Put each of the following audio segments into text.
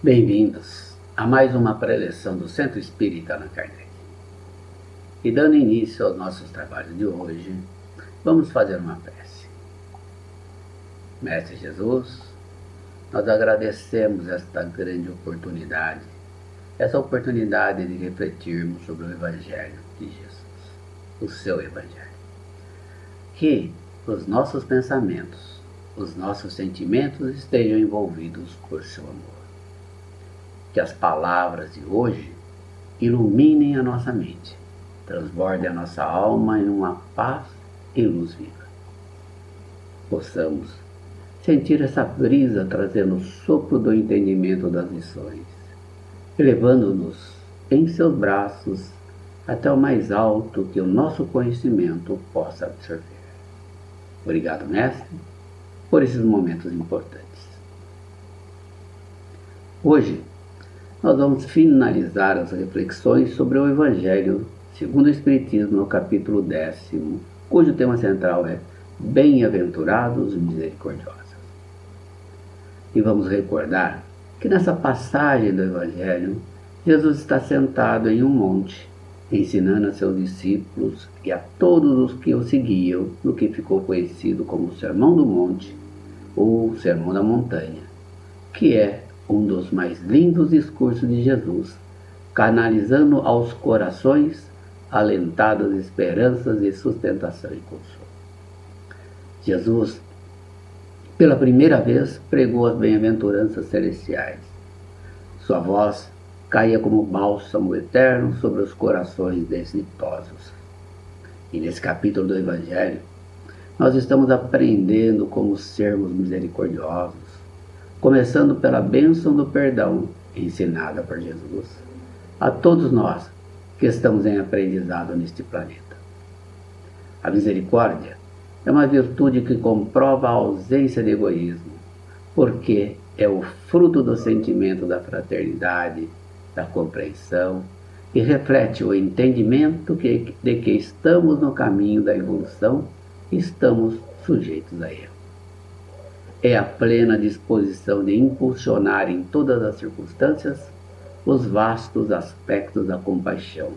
Bem-vindos a mais uma preleção do Centro Espírita Allan Kardec. E dando início aos nossos trabalhos de hoje, vamos fazer uma prece. Mestre Jesus, nós agradecemos esta grande oportunidade, essa oportunidade de refletirmos sobre o Evangelho de Jesus, o seu Evangelho. Que os nossos pensamentos, os nossos sentimentos estejam envolvidos por seu amor. Que as palavras de hoje iluminem a nossa mente, transbordem a nossa alma em uma paz e luz viva. Possamos sentir essa brisa trazendo o sopro do entendimento das lições, elevando-nos em seus braços até o mais alto que o nosso conhecimento possa absorver. Obrigado, Mestre, por esses momentos importantes. Hoje, nós vamos finalizar as reflexões sobre o Evangelho segundo o Espiritismo, no capítulo 10º, cujo tema central é Bem-aventurados e misericordiosos. E vamos recordar que nessa passagem do Evangelho, Jesus está sentado em um monte, ensinando a seus discípulos e a todos os que o seguiam no que ficou conhecido como o Sermão do Monte ou Sermão da Montanha, que é um dos mais lindos discursos de Jesus, canalizando aos corações alentadas esperanças e sustentação e consolo. Jesus, pela primeira vez, pregou as bem-aventuranças celestiais. Sua voz caía como bálsamo eterno sobre os corações desditosos. E nesse capítulo do Evangelho, nós estamos aprendendo como sermos misericordiosos, começando pela bênção do perdão ensinada por Jesus a todos nós que estamos em aprendizado neste planeta. A misericórdia é uma virtude que comprova a ausência de egoísmo, porque é o fruto do sentimento da fraternidade, da compreensão e reflete o entendimento de que estamos no caminho da evolução e estamos sujeitos a erro. É a plena disposição de impulsionar em todas as circunstâncias os vastos aspectos da compaixão,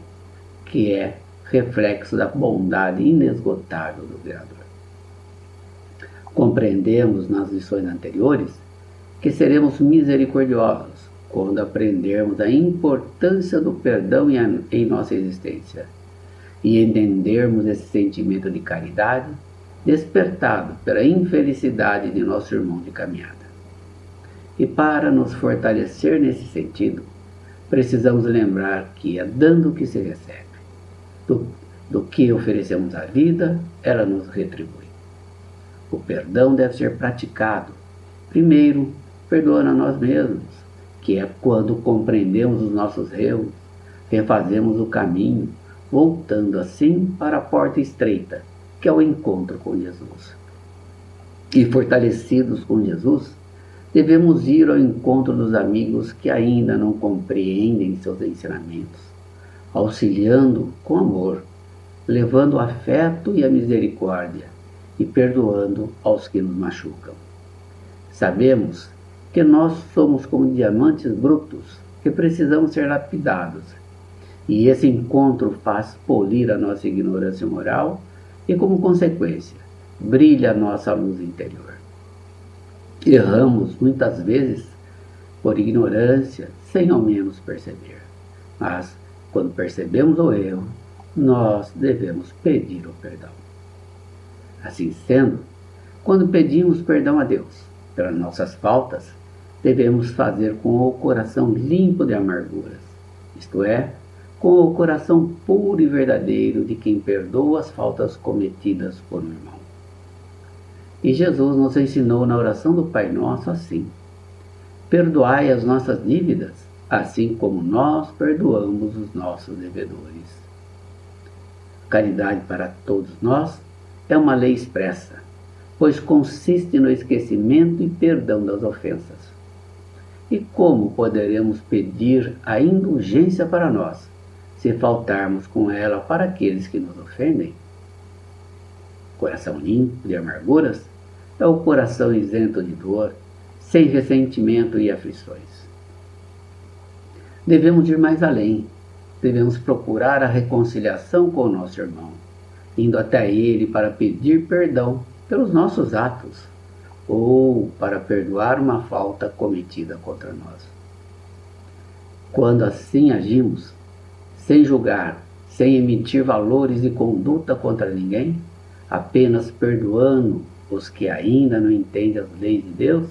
que é reflexo da bondade inesgotável do Criador. Compreendemos nas lições anteriores que seremos misericordiosos quando aprendermos a importância do perdão em nossa existência e entendermos esse sentimento de caridade despertado pela infelicidade de nosso irmão de caminhada. E para nos fortalecer nesse sentido, precisamos lembrar que é dando que se recebe. Do que oferecemos à vida, ela nos retribui. O perdão deve ser praticado, primeiro, perdoando a nós mesmos, que é quando compreendemos os nossos erros, refazemos o caminho, voltando assim para a porta estreita, que é o encontro com Jesus. E fortalecidos com Jesus, devemos ir ao encontro dos amigos que ainda não compreendem seus ensinamentos, auxiliando com amor, levando o afeto e a misericórdia e perdoando aos que nos machucam. Sabemos que nós somos como diamantes brutos que precisamos ser lapidados, e esse encontro faz polir a nossa ignorância moral e, como consequência, brilha a nossa luz interior. Erramos muitas vezes por ignorância, sem ao menos perceber. Mas, quando percebemos o erro, nós devemos pedir o perdão. Assim sendo, quando pedimos perdão a Deus pelas nossas faltas, devemos fazer com o coração limpo de amarguras, isto é, com o coração puro e verdadeiro de quem perdoa as faltas cometidas por um irmão. E Jesus nos ensinou na oração do Pai Nosso assim: perdoai as nossas dívidas, assim como nós perdoamos os nossos devedores. Caridade para todos nós é uma lei expressa, pois consiste no esquecimento e perdão das ofensas. E como poderemos pedir a indulgência para nós, se faltarmos com ela para aqueles que nos ofendem? Coração limpo de amarguras é o coração isento de dor, sem ressentimento e aflições. Devemos ir mais além. Devemos procurar a reconciliação com o nosso irmão, indo até ele para pedir perdão pelos nossos atos ou para perdoar uma falta cometida contra nós. Quando assim agimos, sem julgar, sem emitir valores de conduta contra ninguém, apenas perdoando os que ainda não entendem as leis de Deus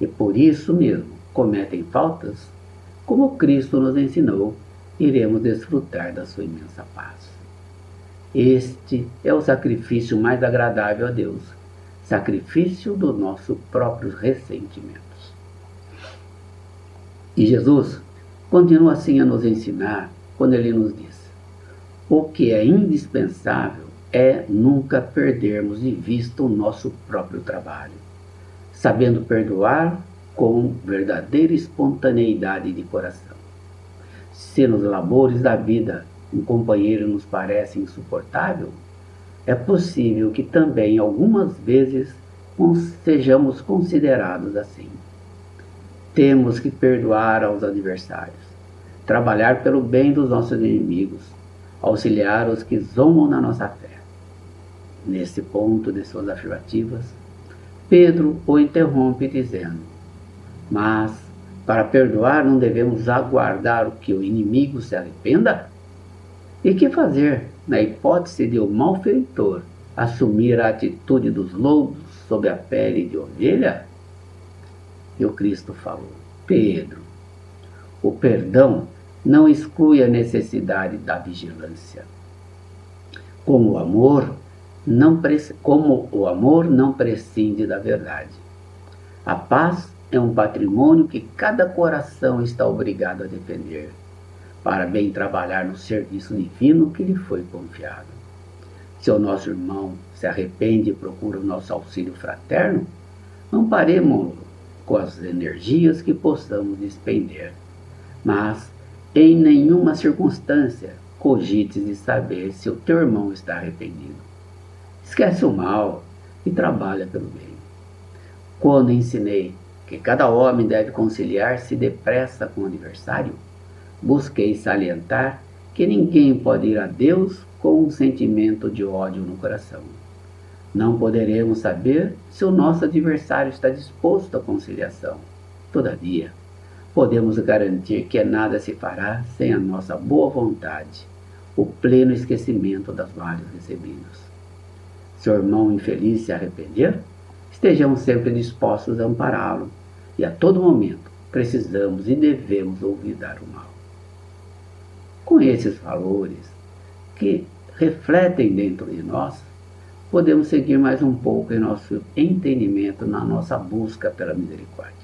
e por isso mesmo cometem faltas, como Cristo nos ensinou, iremos desfrutar da sua imensa paz. Este é o sacrifício mais agradável a Deus, sacrifício dos nossos próprios ressentimentos. E Jesus continua assim a nos ensinar quando ele nos diz: o que é indispensável é nunca perdermos de vista o nosso próprio trabalho, sabendo perdoar com verdadeira espontaneidade de coração. Se nos labores da vida um companheiro nos parece insuportável, é possível que também algumas vezes sejamos considerados assim. Temos que perdoar aos adversários, trabalhar pelo bem dos nossos inimigos, auxiliar os que zombam na nossa fé. Nesse ponto de suas afirmativas, Pedro o interrompe dizendo: mas para perdoar não devemos aguardar o que o inimigo se arrependa? E que fazer na hipótese de o malfeitor assumir a atitude dos lobos sob a pele de ovelha? E o Cristo falou: Pedro, o perdão não exclui a necessidade da vigilância. Como o amor não prescinde da verdade. A paz é um patrimônio que cada coração está obrigado a defender, para bem trabalhar no serviço divino que lhe foi confiado. Se o nosso irmão se arrepende e procura o nosso auxílio fraterno, amparemo-lo com as energias que possamos despender. Mas, em nenhuma circunstância, cogites de saber se o teu irmão está arrependido. Esquece o mal e trabalha pelo bem. Quando ensinei que cada homem deve conciliar-se depressa com o adversário, busquei salientar que ninguém pode ir a Deus com um sentimento de ódio no coração. Não poderemos saber se o nosso adversário está disposto à conciliação. Todavia, podemos garantir que nada se fará sem a nossa boa vontade, o pleno esquecimento das males recebidas. Se o irmão infeliz se arrepender, estejamos sempre dispostos a ampará-lo, e a todo momento precisamos e devemos olvidar o mal. Com esses valores que refletem dentro de nós, podemos seguir mais um pouco em nosso entendimento na nossa busca pela misericórdia.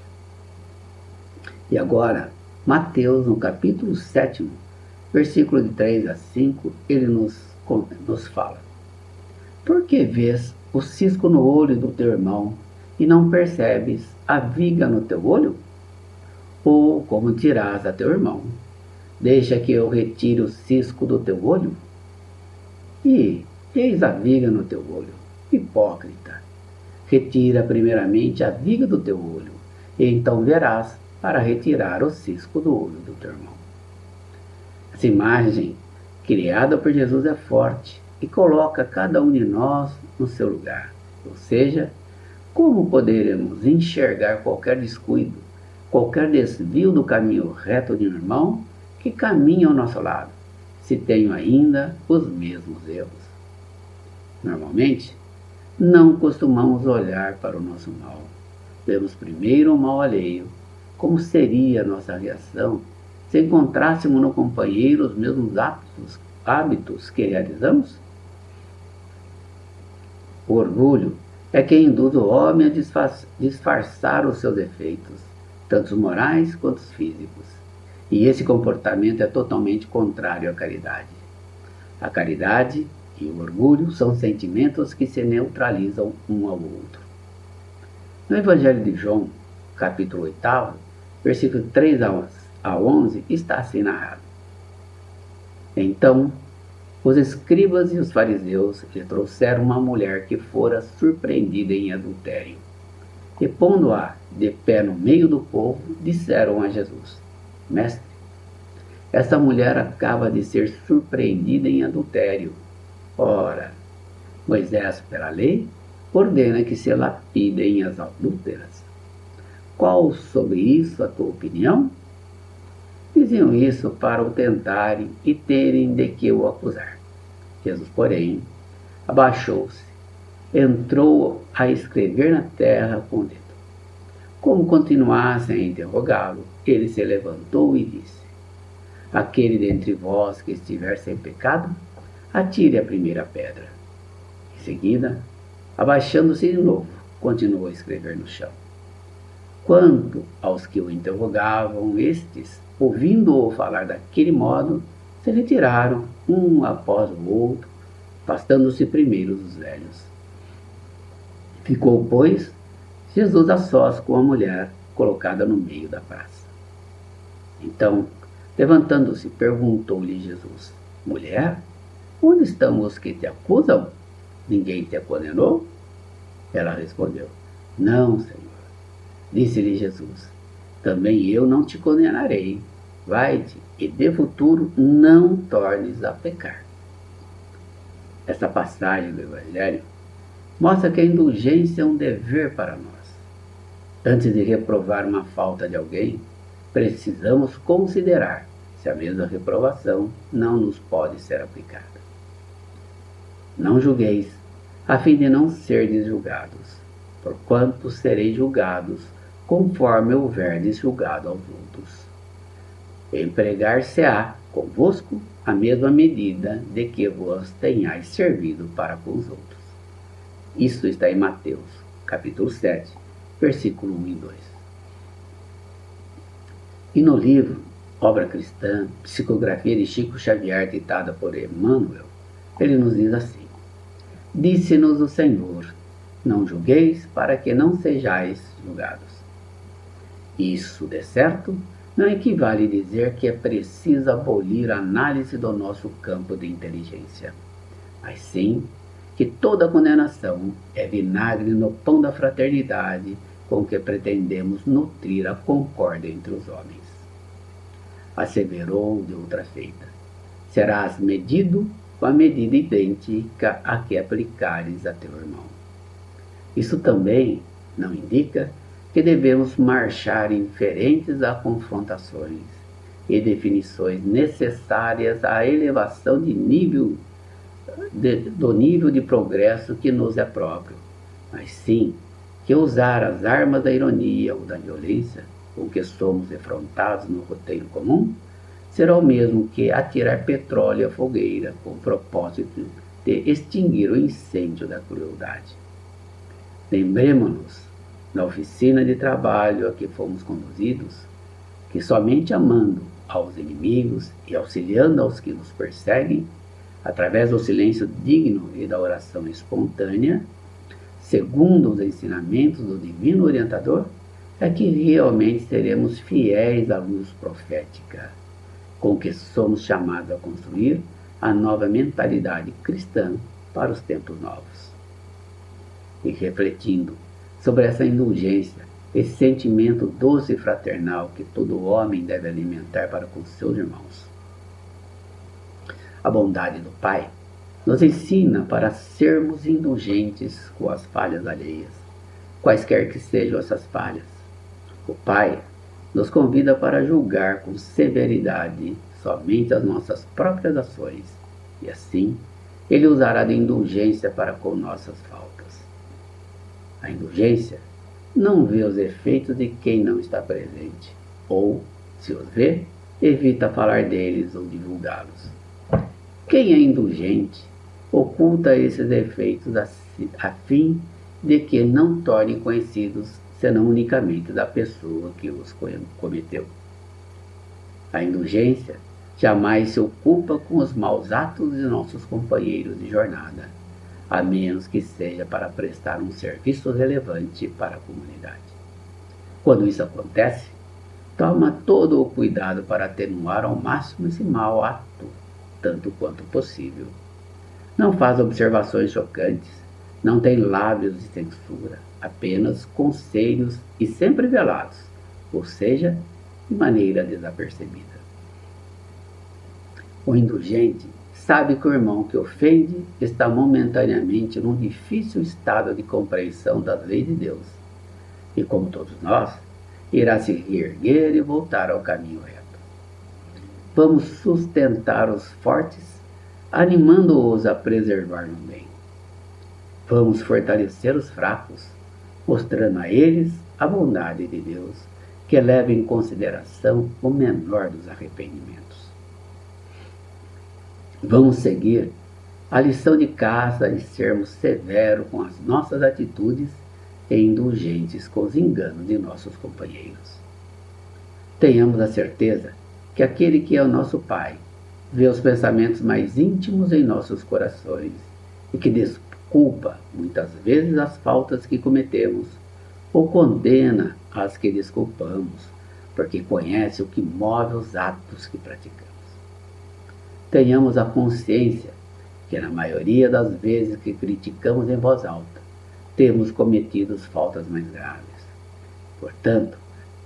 E agora, Mateus, no capítulo 7, versículo de 3 a 5, ele nos fala: por que vês o cisco no olho do teu irmão e não percebes a viga no teu olho? Ou como dirás a teu irmão: deixa que eu retire o cisco do teu olho? E eis a viga no teu olho. Hipócrita! Retira primeiramente a viga do teu olho, e então verás para retirar o cisco do olho do teu irmão. Essa imagem criada por Jesus é forte e coloca cada um de nós no seu lugar. Ou seja, como poderemos enxergar qualquer descuido, qualquer desvio do caminho reto de um irmão que caminha ao nosso lado, se tenho ainda os mesmos erros? Normalmente, não costumamos olhar para o nosso mal. Vemos primeiro o mal alheio. Como seria a nossa reação se encontrássemos no companheiro os mesmos hábitos que realizamos? O orgulho é que induz o homem a disfarçar os seus defeitos, tanto os morais quanto os físicos. E esse comportamento é totalmente contrário à caridade. A caridade e o orgulho são sentimentos que se neutralizam um ao outro. No Evangelho de João, capítulo 8, versículo 3 a 11, está assim narrado: então, os escribas e os fariseus lhe trouxeram uma mulher que fora surpreendida em adultério. E pondo-a de pé no meio do povo, disseram a Jesus: Mestre, essa mulher acaba de ser surpreendida em adultério. Ora, Moisés, pela lei, ordena que se lapidem as adúlteras. Qual sobre isso a tua opinião? Diziam isso para o tentarem e terem de que o acusar. Jesus, porém, abaixou-se, entrou a escrever na terra com o dedo. Como continuassem a interrogá-lo, ele se levantou e disse: aquele dentre vós que estiver sem pecado, atire a primeira pedra. Em seguida, abaixando-se de novo, continuou a escrever no chão. Quanto aos que o interrogavam, estes, ouvindo-o falar daquele modo, se retiraram, um após o outro, afastando-se primeiro dos velhos. Ficou, pois, Jesus a sós com a mulher colocada no meio da praça. Então, levantando-se, perguntou-lhe Jesus: mulher, onde estão os que te acusam? Ninguém te condenou? Ela respondeu: não, Senhor. Disse-lhe Jesus: também eu não te condenarei. Vai-te e de futuro não tornes a pecar. Esta passagem do Evangelho mostra que a indulgência é um dever para nós. Antes de reprovar uma falta de alguém, precisamos considerar se a mesma reprovação não nos pode ser aplicada. Não julgueis, a fim de não serdes julgados, porquanto sereis julgados conforme houverdes julgado aos outros. Empregar-se-á convosco a mesma medida de que vos tenhais servido para com os outros. Isso está em Mateus, capítulo 7, versículo 1 e 2. E no livro Obra Cristã, Psicografia de Chico Xavier, ditada por Emmanuel, ele nos diz assim: disse-nos o Senhor, não julgueis para que não sejais julgados. Isso, de certo, não equivale dizer que é preciso abolir a análise do nosso campo de inteligência, mas sim que toda condenação é vinagre no pão da fraternidade com que pretendemos nutrir a concórdia entre os homens. Asseverou de outra feita: serás medido com a medida idêntica a que aplicares a teu irmão. Isso também não indica que devemos marchar indiferentes a confrontações e definições necessárias à elevação do nível de progresso que nos é próprio, mas sim que usar as armas da ironia ou da violência com que somos defrontados no roteiro comum será o mesmo que atirar petróleo à fogueira com o propósito de extinguir o incêndio da crueldade. Lembremos-nos, na oficina de trabalho a que fomos conduzidos, que somente amando aos inimigos e auxiliando aos que nos perseguem, através do silêncio digno e da oração espontânea, segundo os ensinamentos do Divino Orientador, é que realmente seremos fiéis à luz profética, com que somos chamados a construir a nova mentalidade cristã para os tempos novos. E refletindo sobre essa indulgência, esse sentimento doce e fraternal que todo homem deve alimentar para com seus irmãos, a bondade do Pai nos ensina para sermos indulgentes com as falhas alheias, quaisquer que sejam essas falhas. O Pai nos convida para julgar com severidade somente as nossas próprias ações, e assim Ele usará de indulgência para com nossas faltas. A indulgência não vê os efeitos de quem não está presente, ou, se os vê, evita falar deles ou divulgá-los. Quem é indulgente oculta esses efeitos a fim de que não tornem conhecidos senão unicamente da pessoa que os cometeu. A indulgência jamais se ocupa com os maus atos de nossos companheiros de jornada, a menos que seja para prestar um serviço relevante para a comunidade. Quando isso acontece, toma todo o cuidado para atenuar ao máximo esse mau ato, tanto quanto possível. Não faz observações chocantes, não tem lábios de censura, apenas conselhos e sempre velados, ou seja, de maneira desapercebida. O indulgente sabe que o irmão que ofende está momentaneamente num difícil estado de compreensão das leis de Deus, e como todos nós, irá se reerguer e voltar ao caminho reto. Vamos sustentar os fortes, animando-os a preservar no bem. Vamos fortalecer os fracos, mostrando a eles a bondade de Deus, que leva em consideração o menor dos arrependimentos. Vamos seguir a lição de casa de sermos severos com as nossas atitudes e indulgentes com os enganos de nossos companheiros. Tenhamos a certeza que aquele que é o nosso Pai vê os pensamentos mais íntimos em nossos corações e que desculpa muitas vezes as faltas que cometemos ou condena as que desculpamos, porque conhece o que move os atos que praticamos. Tenhamos a consciência que na maioria das vezes que criticamos em voz alta, temos cometido faltas mais graves. Portanto,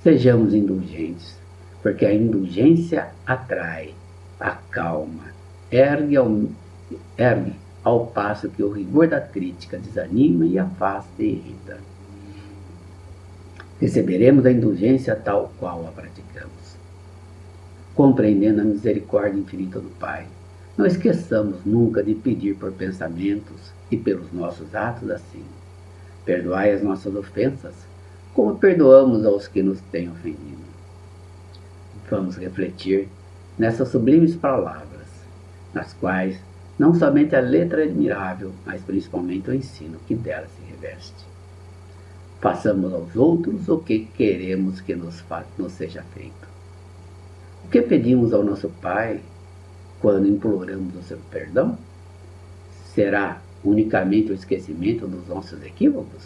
sejamos indulgentes, porque a indulgência atrai, acalma, ergue ao passo que o rigor da crítica desanima e afasta e irrita. Receberemos a indulgência tal qual a praticamos. Compreendendo a misericórdia infinita do Pai, não esqueçamos nunca de pedir por pensamentos e pelos nossos atos assim. Perdoai as nossas ofensas, como perdoamos aos que nos têm ofendido. Vamos refletir nessas sublimes palavras, nas quais não somente a letra é admirável, mas principalmente o ensino que dela se reveste. Façamos aos outros o que queremos que nos seja feito. O que pedimos ao nosso Pai quando imploramos o seu perdão? Será unicamente o esquecimento dos nossos equívocos?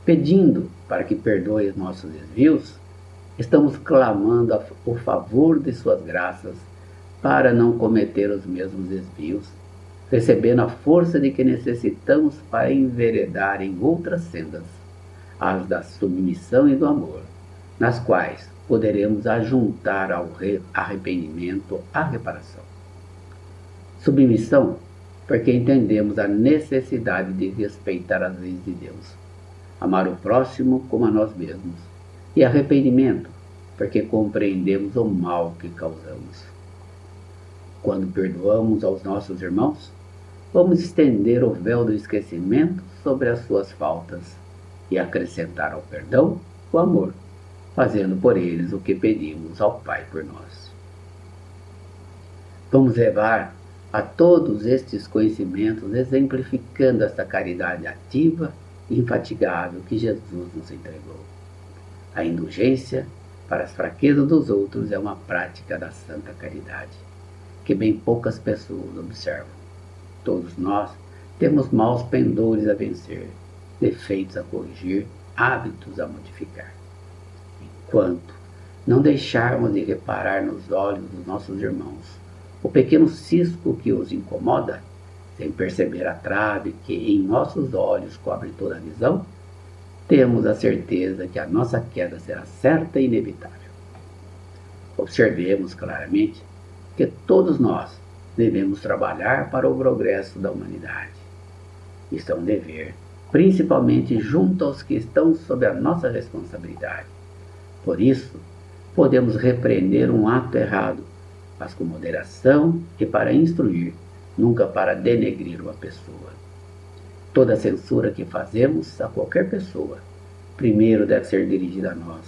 Pedindo para que perdoe os nossos desvios, estamos clamando o favor de suas graças para não cometer os mesmos desvios, recebendo a força de que necessitamos para enveredar em outras sendas, as da submissão e do amor, nas quais poderemos ajuntar ao arrependimento a reparação. Submissão, porque entendemos a necessidade de respeitar as leis de Deus, amar o próximo como a nós mesmos, e arrependimento, porque compreendemos o mal que causamos. Quando perdoamos aos nossos irmãos, vamos estender o véu do esquecimento sobre as suas faltas e acrescentar ao perdão o amor, fazendo por eles o que pedimos ao Pai por nós. Vamos levar a todos estes conhecimentos exemplificando esta caridade ativa e infatigável que Jesus nos entregou. A indulgência para as fraquezas dos outros é uma prática da santa caridade, que bem poucas pessoas observam. Todos nós temos maus pendores a vencer, defeitos a corrigir, hábitos a modificar. Enquanto não deixarmos de reparar nos olhos dos nossos irmãos o pequeno cisco que os incomoda, sem perceber a trave que em nossos olhos cobre toda a visão, temos a certeza que a nossa queda será certa e inevitável. Observemos claramente que todos nós devemos trabalhar para o progresso da humanidade. Isso é um dever, principalmente junto aos que estão sob a nossa responsabilidade. Por isso, podemos repreender um ato errado, mas com moderação e para instruir, nunca para denegrir uma pessoa. Toda censura que fazemos a qualquer pessoa, primeiro deve ser dirigida a nós,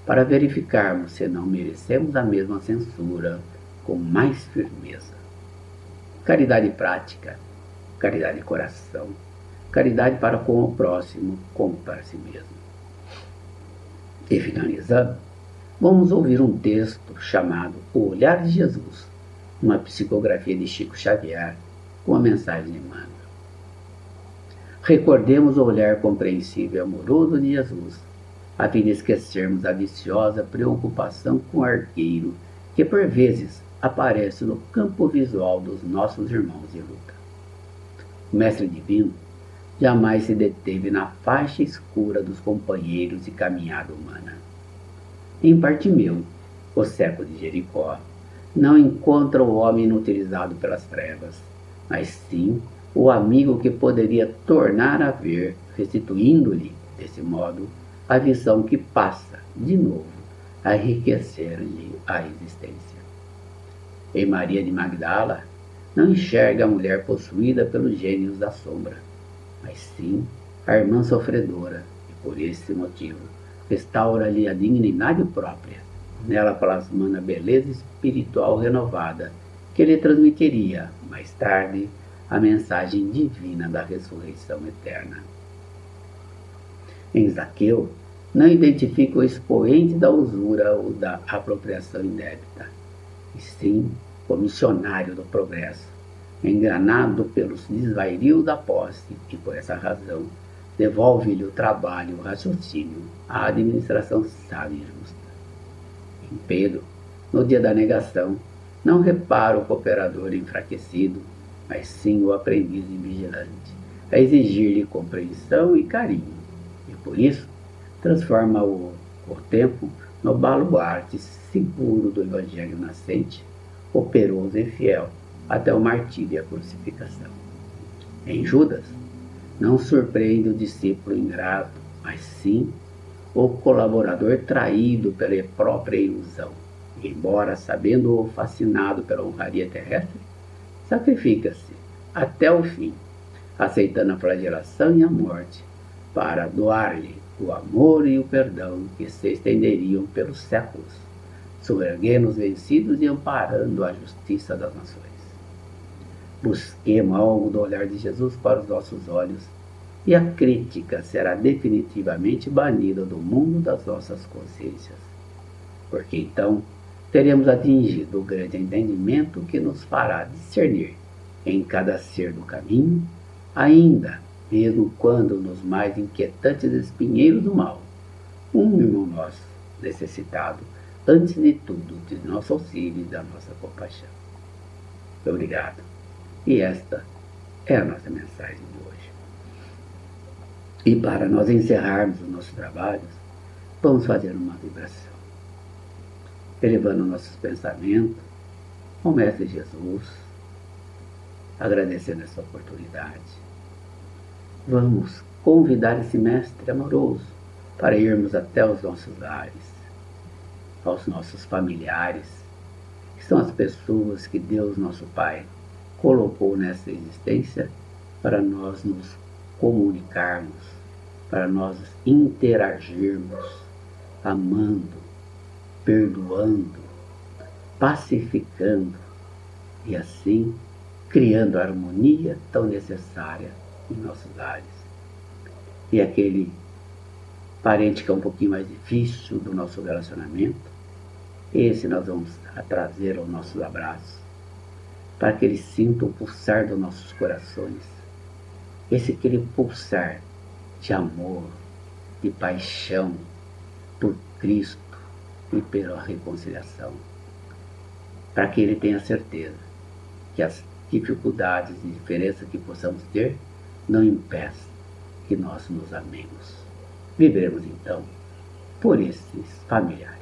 para verificarmos se não merecemos a mesma censura com mais firmeza. Caridade prática, caridade de coração, caridade para com o próximo como para si mesmo. E finalizando, vamos ouvir um texto chamado O Olhar de Jesus, uma psicografia de Chico Xavier, com a mensagem de Emmanuel. Recordemos o olhar compreensivo e amoroso de Jesus, a fim de esquecermos a viciosa preocupação com o arqueiro que por vezes aparece no campo visual dos nossos irmãos de luta. O Mestre Divino jamais se deteve na faixa escura dos companheiros de caminhada humana. Em Bartimeu, o cego de Jericó, não encontra o homem inutilizado pelas trevas, mas sim o amigo que poderia tornar a ver, restituindo-lhe, desse modo, a visão que passa, de novo, a enriquecer-lhe a existência. Em Maria de Magdala, não enxerga a mulher possuída pelos gênios da sombra, mas sim a irmã sofredora, e por esse motivo restaura-lhe a dignidade própria, nela plasmando a beleza espiritual renovada que lhe transmitiria, mais tarde, a mensagem divina da ressurreição eterna. Em Zaqueu, não identifica o expoente da usura ou da apropriação indébita, e sim o missionário do progresso, enganado pelos desvarios da posse, e por essa razão devolve-lhe o trabalho, o raciocínio, a administração sábia e justa. Em Pedro, no dia da negação, não repara o cooperador enfraquecido, mas sim o aprendiz invigilante, a exigir-lhe compreensão e carinho, e por isso transforma o tempo no baluarte seguro do evangelho nascente, operoso e fiel, até o martírio e a crucificação. Em Judas, não surpreende o discípulo ingrato, mas sim o colaborador traído pela própria ilusão. Embora sabendo-o fascinado pela honraria terrestre, sacrifica-se até o fim, aceitando a flagelação e a morte, para doar-lhe o amor e o perdão que se estenderiam pelos séculos, soerguendo os vencidos e amparando a justiça das nações. Busquemos algo do olhar de Jesus para os nossos olhos, e a crítica será definitivamente banida do mundo das nossas consciências, porque então teremos atingido o grande entendimento que nos fará discernir em cada ser do caminho, ainda mesmo quando nos mais inquietantes espinheiros do mal, um irmão nosso, necessitado, antes de tudo, de nosso auxílio e da nossa compaixão. Obrigado. E esta é a nossa mensagem de hoje. E para nós encerrarmos os nossos trabalhos, vamos fazer uma vibração, elevando nossos pensamentos ao Mestre Jesus, agradecendo essa oportunidade. Vamos convidar esse Mestre amoroso para irmos até os nossos lares, aos nossos familiares, que são as pessoas que Deus, nosso Pai, colocou nessa existência para nós nos comunicarmos, para nós interagirmos, amando, perdoando, pacificando e assim criando a harmonia tão necessária em nossos lares. E aquele parente que é um pouquinho mais difícil do nosso relacionamento, esse nós vamos trazer aos nossos abraços, para que eles sintam o pulsar dos nossos corações, aquele pulsar de amor, de paixão por Cristo e pela reconciliação, para que ele tenha certeza que as dificuldades e diferenças que possamos ter não impeçam que nós nos amemos. Viveremos então por esses familiares.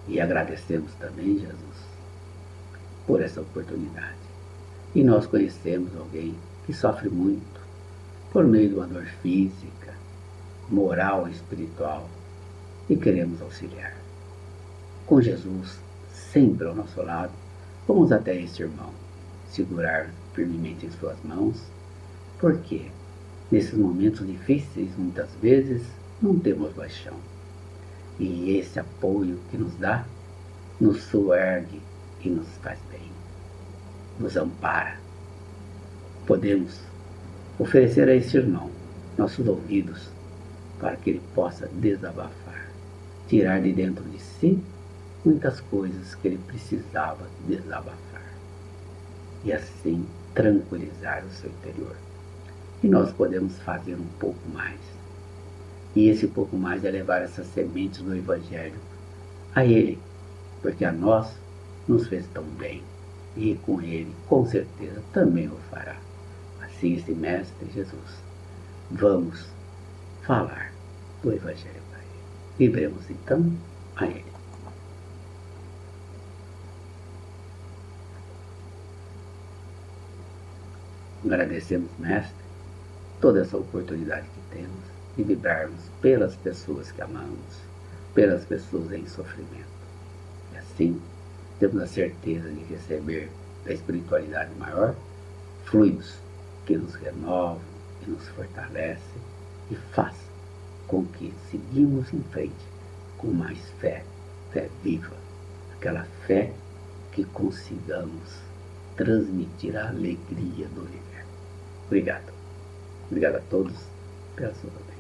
E agradecemos também, Jesus, por essa oportunidade. E nós conhecemos alguém que sofre muito por meio de uma dor física, moral e espiritual, e queremos auxiliar. Com Jesus sempre ao nosso lado, vamos até este irmão, segurar firmemente em suas mãos, porque nesses momentos difíceis, muitas vezes, não temos paixão. E esse apoio que nos dá, nos soergue e nos faz bem, nos ampara. Podemos oferecer a esse irmão nossos ouvidos para que ele possa desabafar, tirar de dentro de si muitas coisas que ele precisava desabafar e assim tranquilizar o seu interior. E nós podemos fazer um pouco mais. E esse pouco mais é levar essas sementes do Evangelho a Ele, porque a nós nos fez tão bem, e com Ele, com certeza, também o fará. Assim, esse Mestre Jesus, vamos falar do Evangelho para Ele. Vibremos então. a Ele. Agradecemos, Mestre, toda essa oportunidade que temos de vibrarmos pelas pessoas que amamos, pelas pessoas em sofrimento. E assim, temos a certeza de receber da espiritualidade maior fluidos que nos renovam, que nos fortalecem e faz com que seguimos em frente com mais fé, fé viva, aquela fé que consigamos transmitir a alegria do universo. Obrigado. Obrigado a todos pela sua atenção.